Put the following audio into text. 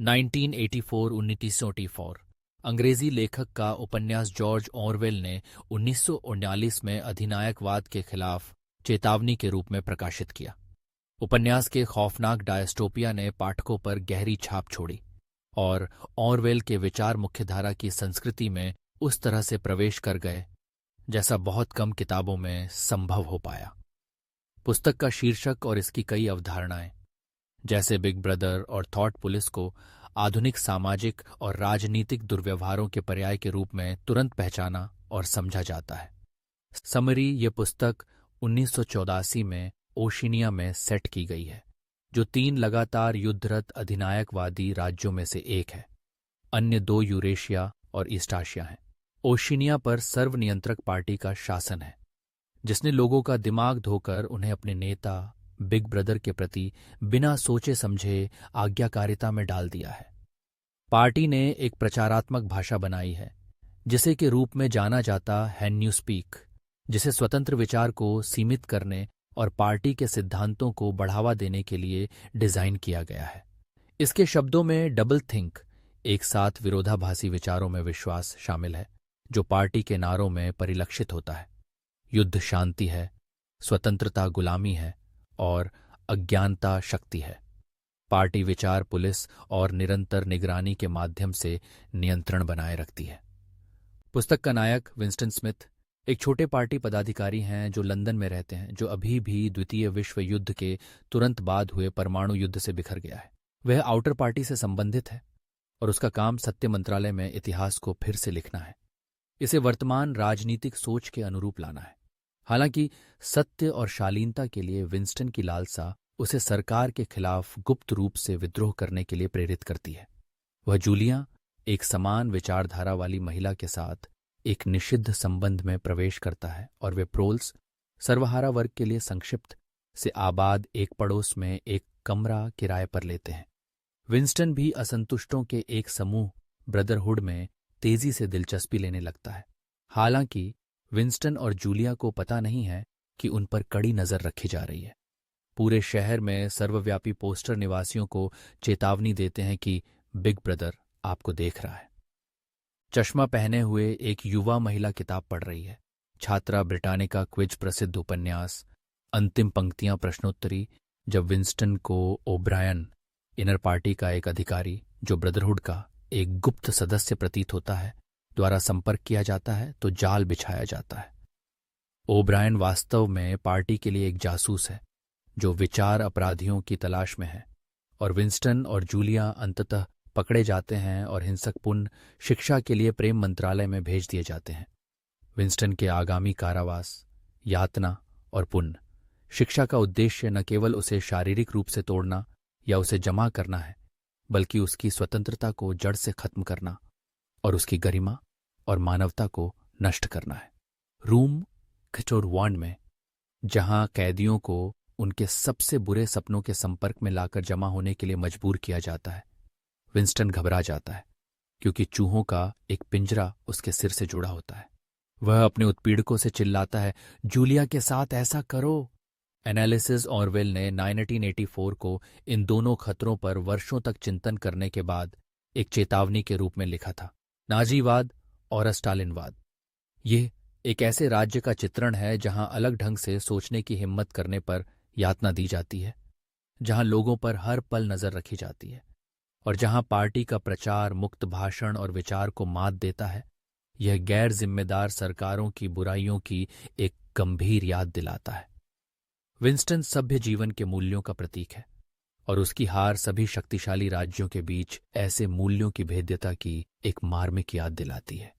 1984 अंग्रेजी लेखक का उपन्यास जॉर्ज ऑरवेल ने 1939 में अधिनायकवाद के खिलाफ चेतावनी के रूप में प्रकाशित किया। उपन्यास के खौफनाक डायस्टोपिया ने पाठकों पर गहरी छाप छोड़ी और ऑरवेल के विचार मुख्यधारा की संस्कृति में उस तरह से प्रवेश कर गए जैसा बहुत कम किताबों में संभव हो पाया। पुस्तक का शीर्षक और इसकी कई अवधारणाएं जैसे बिग ब्रदर और थॉट पुलिस को आधुनिक सामाजिक और राजनीतिक दुर्व्यवहारों के पर्याय के रूप में तुरंत पहचाना और समझा जाता है। समरी ये पुस्तक 1984 में ओशिनिया में सेट की गई है, जो 3 लगातार युद्धरत अधिनायकवादी राज्यों में से एक है। अन्य 2 यूरेशिया और ईस्टाशिया हैं। ओशिनिया पर सर्वनियंत्रक पार्टी का शासन है, जिसने लोगों का दिमाग धोकर उन्हें अपने नेता बिग ब्रदर के प्रति बिना सोचे समझे आज्ञाकारिता में डाल दिया है। पार्टी ने एक प्रचारात्मक भाषा बनाई है, जिसे के रूप में जाना जाता है न्यू स्पीक, जिसे स्वतंत्र विचार को सीमित करने और पार्टी के सिद्धांतों को बढ़ावा देने के लिए डिजाइन किया गया है। इसके शब्दों में डबल थिंक, एक साथ विरोधाभासी विचारों में विश्वास शामिल है, जो पार्टी के नारों में परिलक्षित होता है। युद्ध शांति है, स्वतंत्रता गुलामी है और अज्ञानता शक्ति है। पार्टी विचार पुलिस और निरंतर निगरानी के माध्यम से नियंत्रण बनाए रखती है। पुस्तक का नायक विंस्टन स्मिथ एक छोटे पार्टी पदाधिकारी हैं जो लंदन में रहते हैं, जो अभी भी द्वितीय विश्व युद्ध के तुरंत बाद हुए परमाणु युद्ध से बिखर गया है। वह आउटर पार्टी से संबंधित है और उसका काम सत्य मंत्रालय में इतिहास को फिर से लिखना है, इसे वर्तमान राजनीतिक सोच के अनुरूप लाना है। हालांकि सत्य और शालीनता के लिए विंस्टन की लालसा उसे सरकार के खिलाफ गुप्त रूप से विद्रोह करने के लिए प्रेरित करती है। वह जूलिया, एक समान विचारधारा वाली महिला के साथ एक निषिद्ध संबंध में प्रवेश करता है और वे प्रोल्स, सर्वहारा वर्ग के लिए संक्षिप्त से आबाद एक पड़ोस में एक कमरा किराए पर लेते हैं। विंस्टन भी असंतुष्टों के एक समूह ब्रदरहुड में तेजी से दिलचस्पी लेने लगता है। हालांकि विंस्टन और जूलिया को पता नहीं है कि उन पर कड़ी नजर रखी जा रही है। पूरे शहर में सर्वव्यापी पोस्टर निवासियों को चेतावनी देते हैं कि बिग ब्रदर आपको देख रहा है। चश्मा पहने हुए एक युवा महिला किताब पढ़ रही है। छात्रा ब्रिटानिका क्विज प्रसिद्ध उपन्यास अंतिम पंक्तियां प्रश्नोत्तरी, जब विंस्टन को ओब्रायन, इनर पार्टी का एक अधिकारी जो ब्रदरहुड का एक गुप्त सदस्य प्रतीत होता है, द्वारा संपर्क किया जाता है तो जाल बिछाया जाता है। ओब्रायन वास्तव में पार्टी के लिए एक जासूस है जो विचार अपराधियों की तलाश में है, और विंस्टन और जूलिया अंततः पकड़े जाते हैं और हिंसक पुण्य शिक्षा के लिए प्रेम मंत्रालय में भेज दिए जाते हैं। विंस्टन के आगामी कारावास, यातना और पुण्य शिक्षा का उद्देश्य न केवल उसे शारीरिक रूप से तोड़ना या उसे जमा करना है, बल्कि उसकी स्वतंत्रता को जड़ से खत्म करना और उसकी गरिमा और मानवता को नष्ट करना है। रूम खिटोरवांड में, जहां कैदियों को उनके सबसे बुरे सपनों के संपर्क में लाकर जमा होने के लिए मजबूर किया जाता है, विंस्टन घबरा जाता है क्योंकि चूहों का एक पिंजरा उसके सिर से जुड़ा होता है। वह अपने उत्पीड़कों से चिल्लाता है, जूलिया के साथ ऐसा करो। एनालिसिस ऑरवेल ने 1984 को इन दोनों खतरों पर वर्षों तक चिंतन करने के बाद एक चेतावनी के रूप में लिखा था। नाजीवाद और स्टालिनवाद। ये एक ऐसे राज्य का चित्रण है जहां अलग ढंग से सोचने की हिम्मत करने पर यातना दी जाती है, जहां लोगों पर हर पल नजर रखी जाती है और जहां पार्टी का प्रचार मुक्त भाषण और विचार को मात देता है। यह गैर जिम्मेदार सरकारों की बुराइयों की एक गंभीर याद दिलाता है। विंस्टन सभ्य जीवन के मूल्यों का प्रतीक है और उसकी हार सभी शक्तिशाली राज्यों के बीच ऐसे मूल्यों की भेद्यता की एक मार्मिक याद दिलाती है।